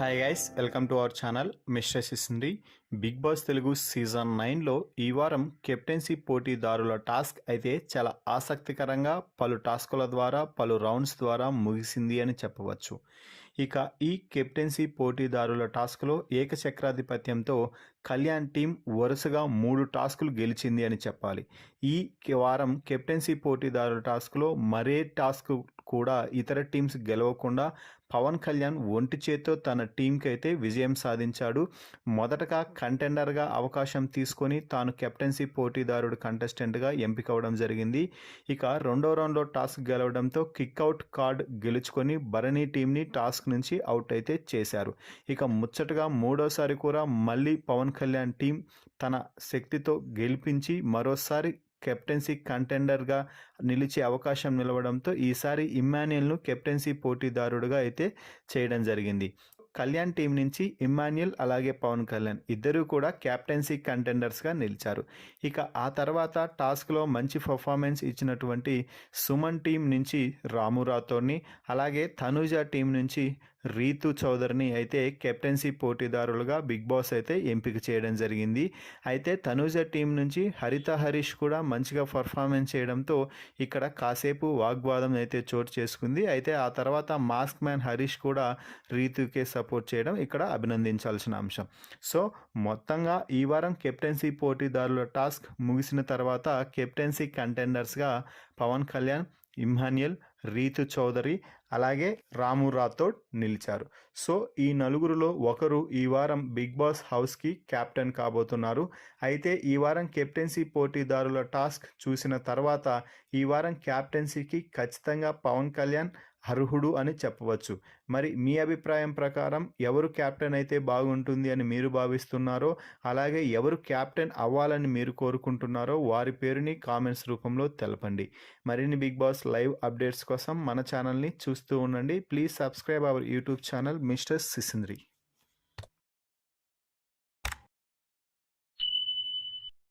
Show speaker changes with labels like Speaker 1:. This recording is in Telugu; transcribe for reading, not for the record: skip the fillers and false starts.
Speaker 1: Hi guys, welcome to our channel mister Sisindri. Bigg Boss Telugu season 9లో ఈ వారం కెప్టెన్సీ పోటీదారుల టాస్క్ అయితే చాలా ఆసక్తికరంగా పలు టాస్కుల ద్వారా పలు రౌండ్స్ ద్వారా ముగిసింది అని చెప్పవచ్చు. ఇక ఈ కెప్టెన్సీ పోటీదారుల టాస్క్లో ఏకచక్రాధిపత్యంతో కళ్యాణ్ టీం వరుసగా 3 టాస్కులు గెలిచింది అని చెప్పాలి. ఈ వారం కెప్టెన్సీ పోటీదారుల టాస్క్లో మరే టాస్క్ కూడా ఇతర టీమ్స్ గెలవకుండా పవన్ కళ్యాణ్ ఒంటి చేత్తో తన టీంకి అయితే విజయం సాధించాడు. మొదటగా కంటెండర్గా అవకాశం తీసుకొని తాను కెప్టెన్సీ పోటీదారుడు కంటెస్టెంట్గా ఎంపికవడం జరిగింది. ఇక రెండో రౌండ్లో టాస్క్ గెలవడంతో కిక్అవుట్ కార్డ్ గెలుచుకొని భరణి టీంని టాస్క్ నుంచి అవుట్ అయితే చేశారు. ఇక ముచ్చటగా మూడోసారి కూడా మళ్ళీ పవన్ కళ్యాణ్ టీం తన శక్తితో గెలిపించి మరోసారి కెప్టెన్సీ కంటెండర్గా నిలిచే అవకాశం నిలవడంతో ఈసారి ఇమ్మాన్యుయల్ను కెప్టెన్సీ పోటీదారుడుగా అయితే చేయడం జరిగింది. కళ్యాణ్ టీం నుంచి ఇమ్మాన్యుయల్ అలాగే పవన్ కళ్యాణ్ ఇద్దరూ కూడా కెప్టెన్సీ కంటెండర్స్గా నిలిచారు. ఇక ఆ తర్వాత టాస్క్లో మంచి పర్ఫార్మెన్స్ ఇచ్చినటువంటి సుమన్ టీం నుంచి రాము రాథోడ్ని అలాగే తనూజ టీం నుంచి రీతు చౌదరిని అయితే కెప్టెన్సీ పోటీదారులుగా బిగ్ బాస్ అయితే ఎంపిక చేయడం జరిగింది. అయితే తనూజ టీం నుంచి హరిత హరీష్ కూడా మంచిగా పర్ఫార్మెన్స్ చేయడంతో ఇక్కడ కాసేపు వాగ్వాదం అయితే చోటు చేసుకుంది. అయితే ఆ తర్వాత మాస్క్ మ్యాన్ హరీష్ కూడా రీతుకే సపోర్ట్ చేయడం ఇక్కడ అభినందించాల్సిన అంశం. సో మొత్తంగా ఈ వారం కెప్టెన్సీ పోటీదారుల టాస్క్ ముగిసిన తర్వాత కెప్టెన్సీ కంటెండర్స్గా పవన్ కళ్యాణ్, ఇమ్మాన్యుయల్, రీతు చౌదరి అలాగే రాము రాథోడ్ నిలిచారు. సో ఈ నలుగురిలో ఒకరు ఈ వారం బిగ్ బాస్ హౌస్కి కెప్టెన్ కాబోతున్నారు. అయితే ఈ వారం కెప్టెన్సీ పోటీదారుల టాస్క్ చూసిన తర్వాత ఈ వారం కెప్టెన్సీకి ఖచ్చితంగా పవన్ కళ్యాణ్ అర్హుడు అని చెప్పవచ్చు. మరి మీ అభిప్రాయం ప్రకారం ఎవరు కెప్టెన్ అయితే బాగుంటుంది అని మీరు భావిస్తున్నారో అలాగే ఎవరు కెప్టెన్ అవ్వాలని మీరు కోరుకుంటున్నారో వారి పేరుని కామెంట్స్ రూపంలో తెలపండి. మరిన్ని బిగ్ బాస్ లైవ్ అప్డేట్స్ కోసం మన ఛానల్ని చూస్తూ ఉండండి. Please subscribe our YouTube channel mister సిసింద్రి.